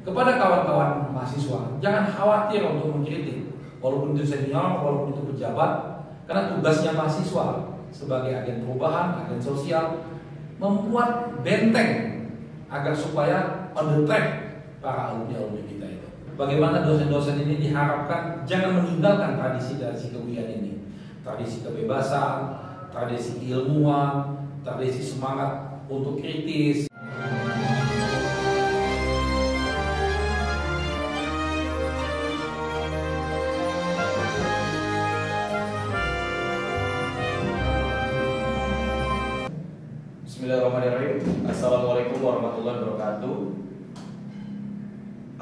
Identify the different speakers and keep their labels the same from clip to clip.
Speaker 1: kepada kawan-kawan mahasiswa, jangan khawatir untuk mengkritik, walaupun itu senior, walaupun itu pejabat, karena tugasnya mahasiswa sebagai agen perubahan, agen sosial, membuat benteng agar supaya on the track para alumni kita itu. Bagaimana dosen-dosen ini diharapkan jangan meninggalkan tradisi-tradisi kewian ini, tradisi kebebasan, tradisi keilmuan, tradisi semangat untuk kritis.
Speaker 2: Bismillahirrahmanirrahim. Assalamualaikum warahmatullahi wabarakatuh.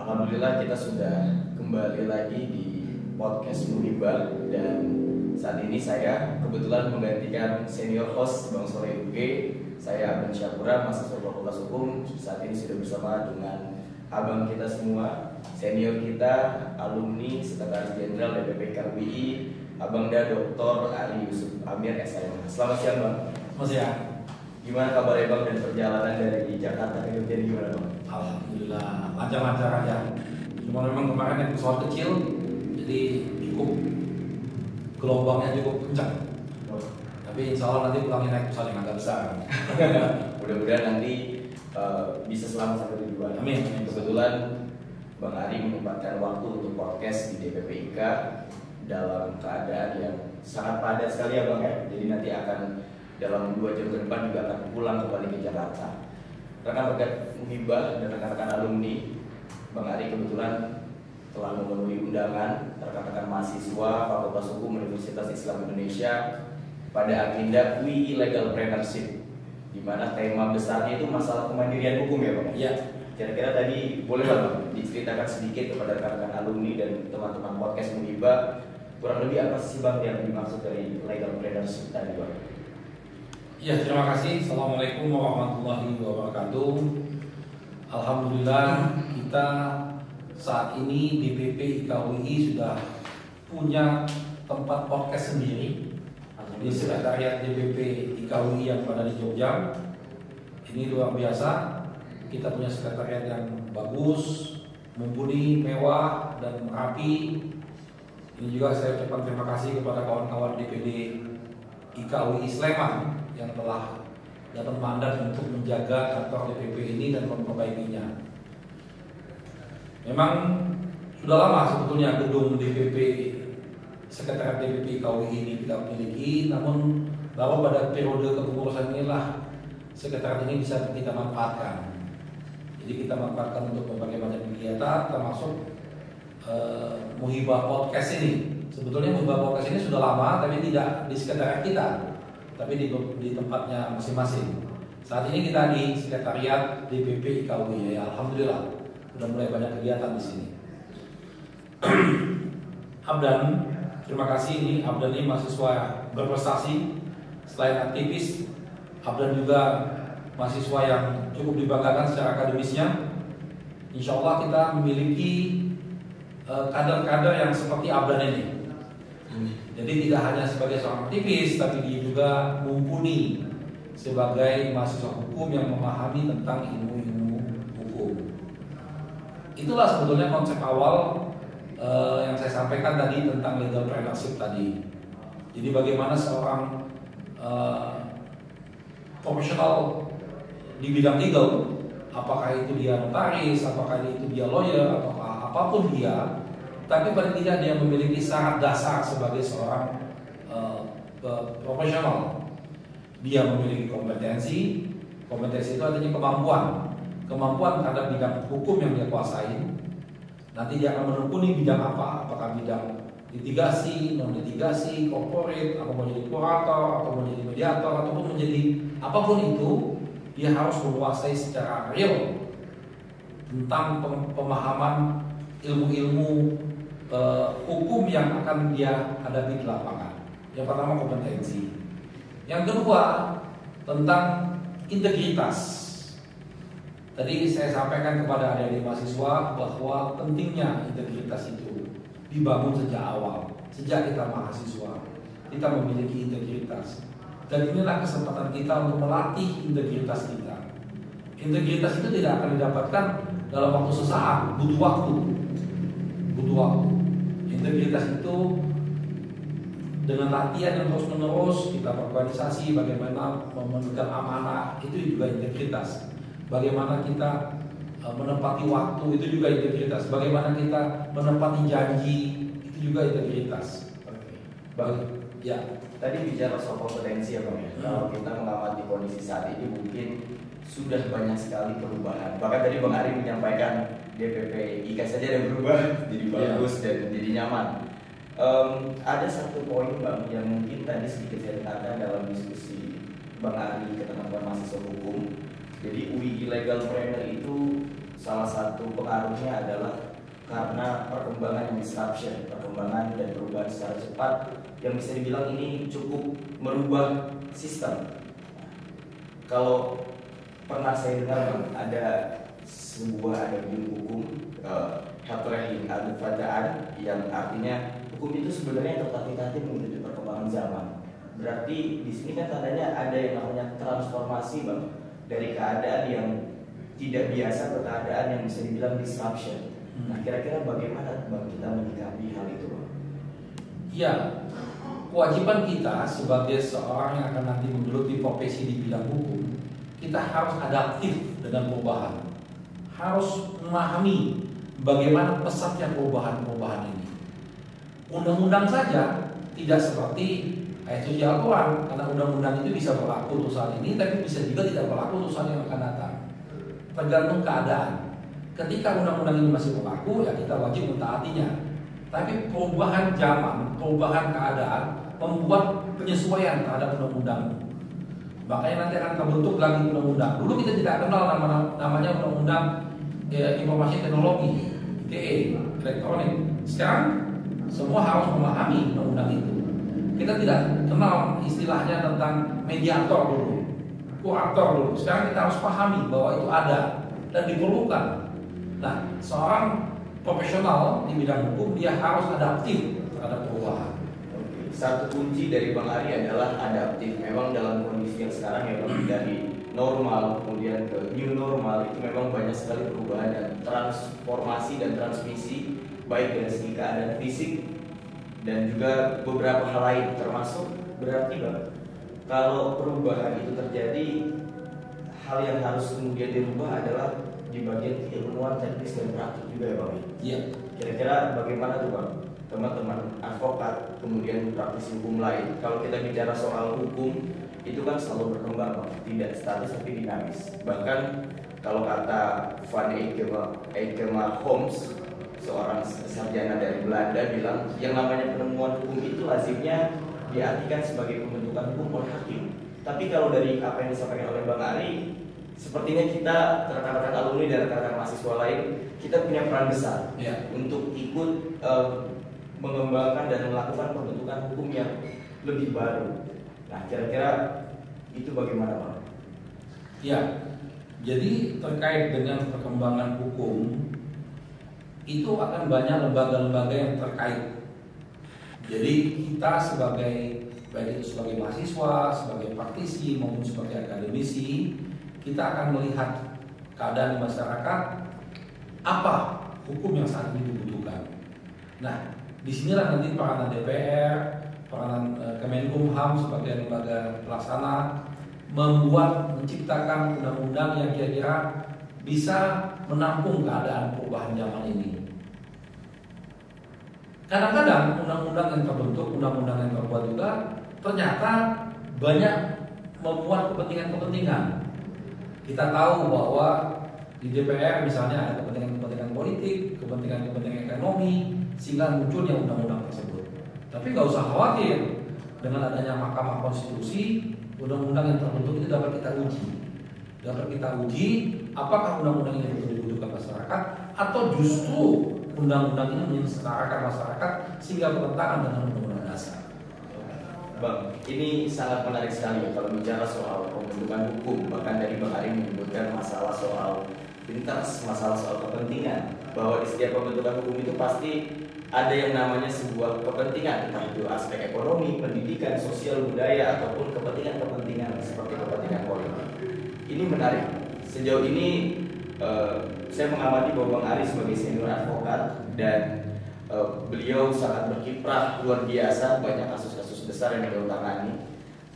Speaker 2: Alhamdulillah kita sudah kembali lagi di podcast Muhibah, dan saat ini saya kebetulan menggantikan senior host Bang Soleh UG. Saya Abdan Syakura, mahasiswa Fakultas Hukum. Saat ini sudah bersama dengan abang kita semua, senior kita, alumni Sekretaris Jenderal DPP KUI, Abangda Dr. Ari Yusuf Amir SIM. Selamat siang Bang.
Speaker 1: Selamat siang.
Speaker 2: Gimana kabarnya Bang dan perjalanan dari Jakarta ke Jogja gimana Bang?
Speaker 1: Alhamdulillah lancar-lancar aja. Cuma memang kemarin naik pesawat kecil, jadi cukup gelombangnya cukup kencang. Tapi insya Allah nanti pulangnya naik pesawat yang agak besar.
Speaker 2: Mudah-mudahan nanti bisa selamat sampai tujuan.
Speaker 1: Amin.
Speaker 2: Kebetulan Bang Ari menyempatkan waktu untuk podcast di DPP IKA dalam keadaan yang sangat padat sekali ya Bang ya. Jadi nanti akan dalam 2 jam ke depan juga akan pulang kembali ke Jakarta. Rekan-rekan Muhibah dan rekan-rekan alumni, Bang Ari kebetulan telah memenuhi undangan rekan-rekan mahasiswa Fakultas Hukum Universitas Islam Indonesia pada agenda UI Legal Partnership, di mana tema besarnya itu masalah kemandirian hukum ya Bang?
Speaker 1: Iya.
Speaker 2: Kira-kira tadi boleh Bang diceritakan sedikit kepada rekan-rekan alumni dan teman-teman podcast Muhibah, kurang lebih apa sih Bang yang dimaksud dari Legal Partnership tadi Bang?
Speaker 1: Ya, terima kasih. Assalamualaikum warahmatullahi wabarakatuh. Alhamdulillah kita saat ini DPP IKUI sudah punya tempat podcast sendiri di sekretariat DPP IKUI yang pada di Jogja. Ini luar biasa. Kita punya sekretariat yang bagus, mumpuni, mewah dan rapi. Ini juga saya ucapkan terima kasih kepada kawan-kawan DPD IKUI Sleman yang telah dapat mandat untuk menjaga kantor DPP ini dan memperbaikinya. Memang sudah lama sebetulnya gedung DPP, sekretariat DPP IKUI ini tidak memiliki, namun baru pada periode kepengurusan inilah sekretariat ini bisa kita manfaatkan. Jadi kita manfaatkan untuk berbagai macam kegiatan, termasuk Muhibah Podcast ini. Sebetulnya Muhibah Podcast ini sudah lama, tapi tidak di sekretariat kita, tapi di tempatnya masing-masing. Saat ini kita di sekretariat DPP IKUI, ya alhamdulillah sudah mulai banyak kegiatan di sini. Abdan, terima kasih. Ini Abdan ini mahasiswa berprestasi. Selain aktivis, Abdan juga mahasiswa yang cukup dibanggakan secara akademisnya. Insya Allah kita memiliki kader-kader yang seperti Abdan ini. Jadi tidak hanya sebagai seorang aktivis, tapi dia juga mumpuni sebagai mahasiswa hukum yang memahami tentang ilmu-ilmu hukum. Itulah sebetulnya konsep awal yang saya sampaikan tadi tentang legal partnership tadi. Jadi bagaimana seorang profesional di bidang legal, apakah itu dia notaris, apakah itu dia lawyer, atau apapun dia, tapi paling tidak dia memiliki syarat dasar sebagai seorang profesional. Dia memiliki kompetensi. Kompetensi itu artinya kemampuan terhadap bidang hukum yang dia kuasai. Nanti dia akan menekuni bidang apa, apakah bidang litigasi, non litigasi, corporate, atau mau jadi kurator, atau mau jadi mediator, ataupun menjadi apapun itu, dia harus menguasai secara real tentang pemahaman ilmu-ilmu hukum yang akan dia hadapi di lapangan. Yang pertama kompetensi. Yang kedua tentang integritas. Tadi saya sampaikan kepada adik-adik mahasiswa bahwa pentingnya integritas itu dibangun sejak awal, sejak kita mahasiswa. Kita memiliki integritas. Dan inilah kesempatan kita untuk melatih integritas kita. Integritas itu tidak akan didapatkan dalam waktu sesaat, butuh waktu. Integritas itu dengan latihan yang terus menerus, kita berorganisasi, bagaimana memegang amanah, itu juga integritas. Bagaimana kita menepati waktu, itu juga integritas. Bagaimana kita menepati janji, itu juga integritas.
Speaker 2: Bang,
Speaker 1: ya.
Speaker 2: Tadi bicara soal kompetensi ya Bang ya. Kalau kita mengamati kondisi saat ini mungkin sudah banyak sekali perubahan. Bahkan tadi Bang Ari menyampaikan DPP IKA saja ada berubah jadi bagus dan jadi nyaman. Ada satu poin Bang yang mungkin tadi sedikit saya katakan dalam diskusi Bang Ari ke teman-teman mahasiswa hukum. Jadi UI Illegal Planner itu salah satu pengaruhnya adalah karena perkembangan yang disruption, perkembangan dan perubahan secara cepat yang bisa dibilang ini cukup merubah sistem. Kalau pernah saya dengar Bang, ada sebuah hukum Hatrahin al-Fadaan yang artinya hukum itu sebenarnya tertatih-tatih mengikuti perkembangan zaman. Berarti di sini kan tandanya ada yang namanya transformasi Bang, dari keadaan yang tidak biasa ke keadaan yang bisa dibilang disruption. Nah, kira-kira bagaimana Bang kita menyikapi hal itu Bang?
Speaker 1: Ya, kewajiban kita sebagai seorang yang akan nanti menggeluti profesi di bidang hukum, kita harus adaptif dengan perubahan, harus memahami bagaimana pesatnya perubahan-perubahan ini. Undang-undang saja tidak seperti ayat suci Al-Quran, karena undang-undang itu bisa berlaku untuk saat ini, tapi bisa juga tidak berlaku untuk saat yang akan datang. Tergantung keadaan. Ketika undang-undang ini masih berlaku, ya kita wajib mentaatinya. Tapi perubahan zaman, perubahan keadaan membuat penyesuaian terhadap undang-undang. Makanya nanti akan terbentuk lagi undang-undang. Dulu kita tidak kenal namanya undang-undang informasi teknologi, ITE, elektronik. Sekarang semua harus memahami undang-undang itu. Kita tidak kenal istilahnya tentang mediator dulu, kurator dulu. Sekarang kita harus pahami bahwa itu ada dan diperlukan. Nah, seorang profesional di bidang hukum dia harus adaptif terhadap perubahan.
Speaker 2: Satu kunci dari Bang Ari adalah adaptif. Memang dalam kondisi yang sekarang ya Bang, dari normal kemudian ke new normal itu memang banyak sekali perubahan dan transformasi dan transmisi baik dari segi keadaan fisik dan juga beberapa hal lain, termasuk berarti Bang kalau perubahan itu terjadi, hal yang harus kemudian dirubah adalah di bagian keilmuan, teknis dan praktik juga ya Bang.
Speaker 1: Iya.
Speaker 2: Kira-kira bagaimana tuh Bang teman-teman advokat kemudian praktisi hukum lain, kalau kita bicara soal hukum itu kan selalu berkembang Bang, tidak statis tapi dinamis. Bahkan kalau kata Van Eyckema Holmes, seorang sarjana dari Belanda, bilang yang namanya penemuan hukum itu lazimnya diartikan sebagai pembentukan hukum oleh hakim. Tapi kalau dari apa yang disampaikan oleh Bang Ari, sepertinya kita rekan-rekan alumni dan rekan-rekan mahasiswa lain, kita punya peran besar untuk ikut mengembangkan dan melakukan pembentukan hukum yang lebih baru. Nah, kira-kira itu bagaimana Bang?
Speaker 1: Ya, jadi terkait dengan perkembangan hukum itu akan banyak lembaga-lembaga yang terkait. Jadi kita sebagai baik itu sebagai mahasiswa, sebagai praktisi maupun sebagai akademisi, kita akan melihat keadaan di masyarakat, apa hukum yang saat ini dibutuhkan. Nah, disinilah nanti peranan DPR, peranan Kemenkumham sebagai lembaga pelaksana menciptakan undang-undang yang kira-kira bisa menampung keadaan perubahan zaman ini. Kadang-kadang undang-undang yang terbentuk, undang-undang yang terbuat juga ternyata banyak membuat kepentingan-kepentingan. Kita tahu bahwa di DPR misalnya ada kepentingan-kepentingan politik, kepentingan-kepentingan ekonomi, sehingga munculnya undang-undang tersebut. Tapi nggak usah khawatir, dengan adanya Mahkamah Konstitusi, undang-undang yang terbentuk itu dapat kita uji. Dapat kita uji apakah undang-undang ini betul dibutuhkan masyarakat atau justru undang-undang ini menyengsarakan masyarakat sehingga bertentangan dengan undang-undang dasar.
Speaker 2: Bang, ini sangat menarik sekali ya kalau bicara soal pembentukan hukum. Bahkan tadi Bang Ari menyebutkan masalah soal interest, masalah soal kepentingan, bahwa di setiap pembentukan hukum itu pasti ada yang namanya sebuah kepentingan, entah itu aspek ekonomi, pendidikan, sosial, budaya, ataupun kepentingan-kepentingan seperti kepentingan politik. Ini menarik. Sejauh ini Saya mengamati bahwa Bang Ari sebagai senior advokat dan beliau sangat berkiprah luar biasa, banyak kasus-kasus besar yang beliau tangani.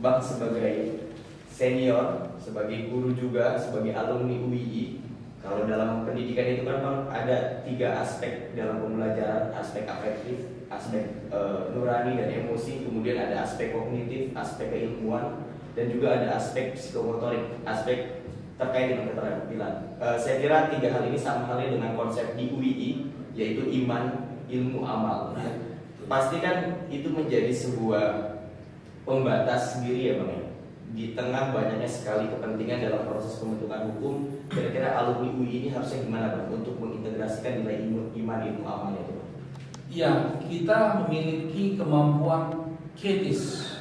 Speaker 2: Bang sebagai senior, sebagai guru juga, sebagai alumni UII, kalau dalam pendidikan itu kan Bang ada 3 aspek dalam pembelajaran, aspek afektif, aspek nurani dan emosi, kemudian ada aspek kognitif, aspek keilmuan, dan juga ada aspek psikomotorik, aspek terkait dengan keterampilan. Saya kira 3 hal ini sama halnya dengan konsep di UII, yaitu iman, ilmu, amal. Pasti kan itu menjadi sebuah pembatas sendiri ya Bang ya. Di tengah banyaknya sekali kepentingan dalam proses pembentukan hukum, kira-kira alumni UI ini harusnya gimana Bang untuk mengintegrasikan nilai iman, ilmu, amal itu Bang?
Speaker 1: Ya, kita memiliki kemampuan kritis.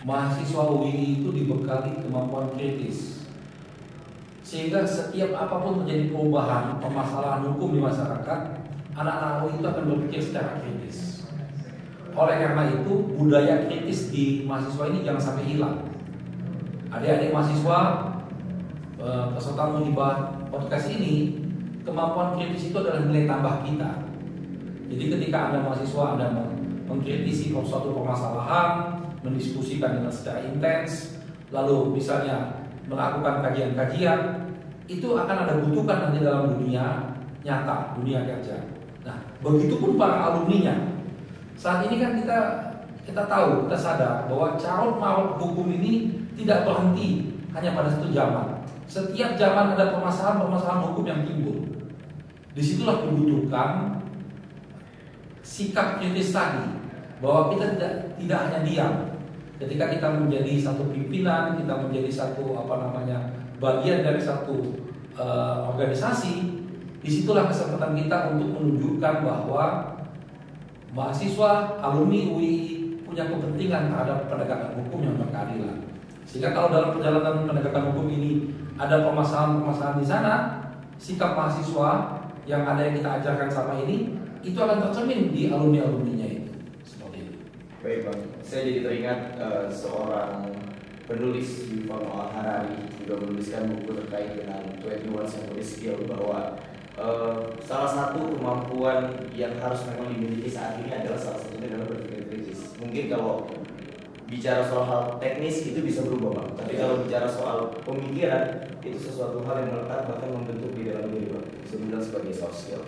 Speaker 1: Mahasiswa UI itu dibekali kemampuan kritis, sehingga setiap apapun terjadi perubahan, permasalahan hukum di masyarakat, anak-anak UI itu akan berpikir secara kritis. Oleh karena itu, budaya kritis di mahasiswa ini jangan sampai hilang. Adik-adik mahasiswa, peserta Muhibah podcast ini, kemampuan kritis itu adalah nilai tambah kita. Jadi ketika Anda mahasiswa, Anda mengkritisi suatu permasalahan, mendiskusikan dengan secara intens, lalu misalnya melakukan kajian-kajian, itu akan Anda butuhkan nanti dalam dunia nyata, dunia kerja. Nah, begitupun para alumninya. Saat ini kan kita tahu, kita sadar bahwa carut marut hukum ini tidak berhenti hanya pada satu zaman. Setiap zaman ada permasalahan hukum yang timbul. Disitulah dibutuhkan sikap kritis tadi, bahwa kita tidak hanya diam. Ketika kita menjadi satu pimpinan, kita menjadi satu bagian dari satu organisasi, disitulah kesempatan kita untuk menunjukkan bahwa mahasiswa, alumni UI punya kepentingan terhadap penegakan hukum yang berkeadilan. Sehingga kalau dalam perjalanan penegakan hukum ini ada permasalahan-permasalahan di sana, sikap mahasiswa yang ada yang kita ajarkan sama ini, itu akan tercermin di alumni-alumninya itu. Seperti itu.
Speaker 2: Baik Bang, saya jadi teringat seorang penulis Yuval Noah Harari juga menuliskan buku terkait dengan 21 Century Skill, bahwa salah satu kemampuan yang harus memang dimiliki saat ini adalah salah satunya adalah berpikir kritis. Mungkin kalau bicara soal hal teknis itu bisa berubah Bang, tapi kalau bicara soal pemikiran itu sesuatu hal yang melekat bahkan membentuk di dalam diri Bang, bisa dibilang sebagai soft skill.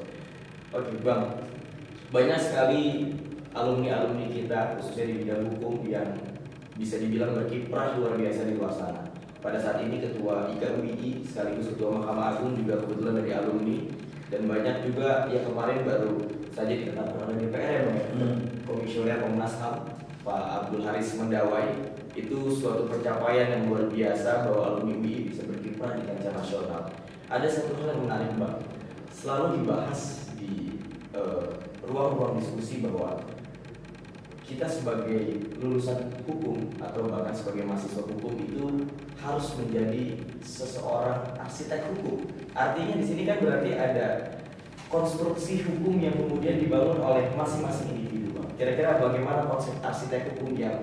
Speaker 2: Oke Bang, banyak sekali alumni-alumni kita khususnya di bidang hukum yang bisa dibilang berkiprah luar biasa di luar sana. Pada saat ini Ketua IKUII sekaligus Ketua Mahkamah Agung juga kebetulan dari alumni, dan banyak juga yang kemarin baru saja ditetapkan oleh DPR ya, Komisioner Komnas HAM Pak Abdul Haris Mendawai. Itu suatu pencapaian yang luar biasa bahwa alumni UI bisa berkiprah di kancah nasional. Ada satu hal yang menarik Bang, selalu dibahas di ruang-ruang diskusi bahwa kita sebagai lulusan hukum atau bahkan sebagai mahasiswa hukum itu harus menjadi seseorang arsitek hukum. Artinya di sini kan berarti ada konstruksi hukum yang kemudian dibangun oleh masing-masing individu. Kira-kira bagaimana konsep arsitek hukum yang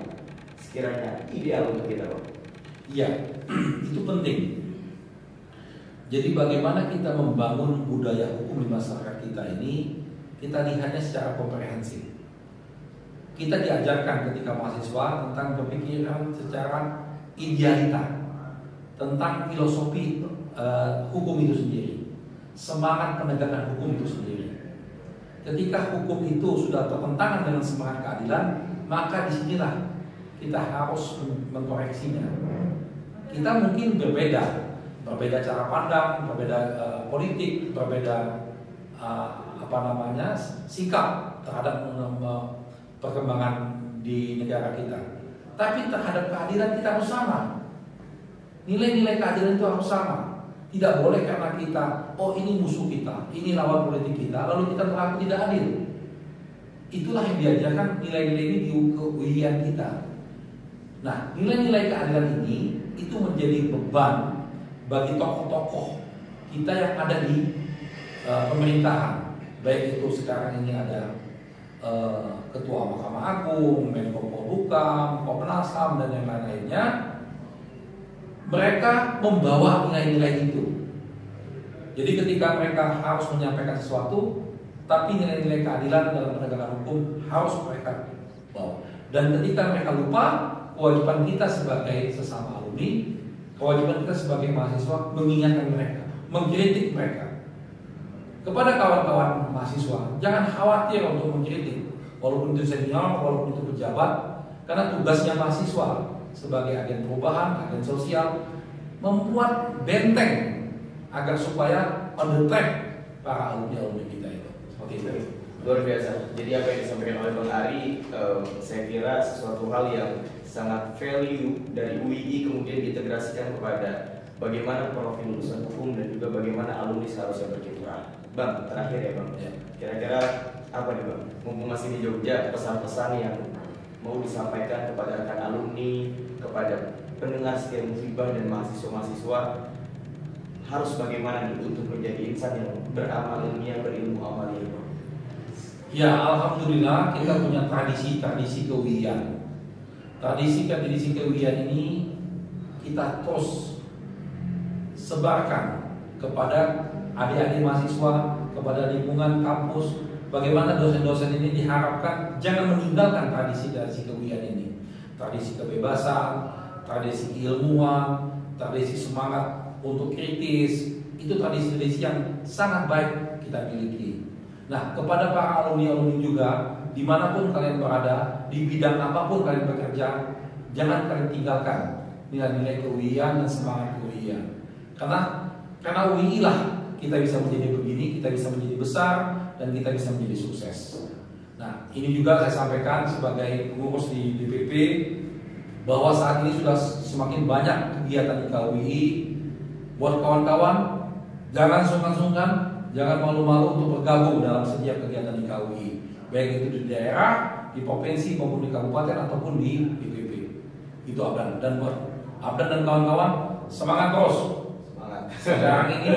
Speaker 2: sekiranya ideal untuk kita, Bang?
Speaker 1: Iya, itu penting. Jadi bagaimana kita membangun budaya hukum di masyarakat kita ini, kita lihatnya secara komprehensif. Kita diajarkan ketika mahasiswa tentang berpikiran secara idealita, tentang filosofi hukum itu sendiri, semangat penegakan hukum itu sendiri. Ketika hukum itu sudah bertentangan dengan semangat keadilan, maka disinilah kita harus mengkoreksinya. Kita mungkin berbeda cara pandang, berbeda politik, berbeda sikap terhadap perkembangan di negara kita. Tapi terhadap keadilan kita harus sama. Nilai-nilai keadilan itu harus sama. Tidak boleh karena kita, oh ini musuh kita, ini lawan politik kita, lalu kita berlaku tidak adil. Itulah yang diajarkan nilai-nilai ini di UIN kita. Nah, nilai-nilai keadilan ini itu menjadi beban bagi tokoh-tokoh kita yang ada di pemerintahan. Baik itu sekarang ini ada Ketua Mahkamah Agung, Menko Polhukam, Komnas HAM dan yang lain-lainnya. Mereka membawa nilai-nilai itu. Jadi ketika mereka harus menyampaikan sesuatu, tapi nilai-nilai keadilan dalam penegakan hukum harus mereka bawa. Dan ketika mereka lupa, kewajiban kita sebagai sesama alumni, kewajiban kita sebagai mahasiswa mengingatkan mereka, mengkritik mereka. Kepada kawan-kawan mahasiswa, jangan khawatir untuk mengkritik, walaupun itu senior, walaupun itu pejabat, karena tugasnya mahasiswa sebagai agen perubahan, agen sosial, membuat benteng agar supaya on the track para alumni kita itu. Seperti itu.
Speaker 2: Luar biasa. Jadi apa yang disampaikan oleh Bang Ari, saya kira sesuatu hal yang sangat value dari UII kemudian diintegrasikan kepada bagaimana profil lulusan hukum dan juga bagaimana alumni seharusnya berkiprah. Bang, terakhir ya Bang. Kira-kira apa nih Bang? Mumpung masih di Jogja, pesan-pesan yang mau disampaikan kepada rekan alumni, kepada pendengar setia musibah dan mahasiswa-mahasiswa harus bagaimana nih untuk menjadi insan yang beramal ilmiah, berilmu amalia?
Speaker 1: Ya, alhamdulillah kita punya tradisi keuian. Tradisi keuian ini kita terus sebarkan kepada adik-adik mahasiswa, kepada lingkungan kampus. Bagaimana dosen-dosen ini diharapkan jangan meninggalkan tradisi keuian ini. Tradisi kebebasan, tradisi keilmuan, tradisi semangat untuk kritis, itu tradisi-tradisi yang sangat baik kita miliki. Nah, kepada para alumni-alumni juga, dimanapun kalian berada, di bidang apapun kalian bekerja, jangan kalian tinggalkan nilai-nilai keuian dan semangat keuian. Karena UII lah kita bisa menjadi begini, kita bisa menjadi besar, dan kita bisa menjadi sukses. Nah, ini juga saya sampaikan sebagai pengurus di DPP bahwa saat ini sudah semakin banyak kegiatan di KUII. Buat kawan-kawan, jangan sungkan-sungkan, jangan malu-malu untuk bergabung dalam setiap kegiatan di KUII, baik itu di daerah, di provinsi maupun di kabupaten ataupun di DPP. Itu Abdan dan kawan-kawan semangat terus.
Speaker 2: Semangat.
Speaker 1: Sekarang ini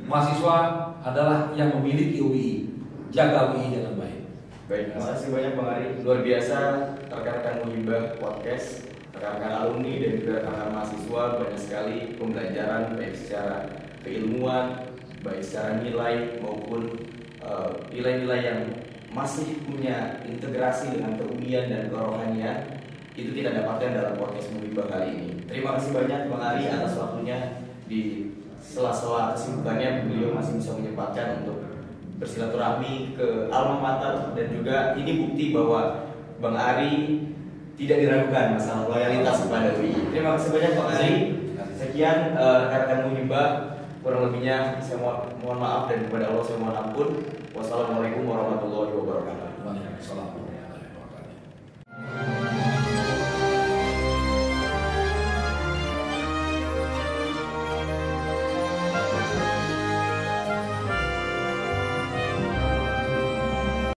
Speaker 1: mahasiswa adalah yang memiliki UII, jaga UII dengan baik.
Speaker 2: Baik, terima kasih banyak Bang Ari. Luar biasa rekan-rekan Muhibah Podcast, rekan-rekan alumni dan juga rekan-rekan mahasiswa, banyak sekali pembelajaran baik secara keilmuan, baik secara nilai maupun nilai-nilai yang masih punya integrasi dengan keuian dan kerohanian. Itu kita dapatkan dalam podcast Muhibah kali ini. Terima kasih banyak Bang Ari atas waktunya. Di sela-sela kesibukannya beliau masih bisa menyempatkan untuk bersilaturahmi ke alma mater, dan juga ini bukti bahwa Bang Ari tidak diragukan masalah loyalitas kepada UII. Terima kasih banyak Bang Ari. Sekian rekan-rekan Muhibah, kurang lebihnya saya mohon maaf, dan kepada Allah saya mohon ampun. Wassalamualaikum warahmatullahi wabarakatuh.
Speaker 1: Waalaikumsalam.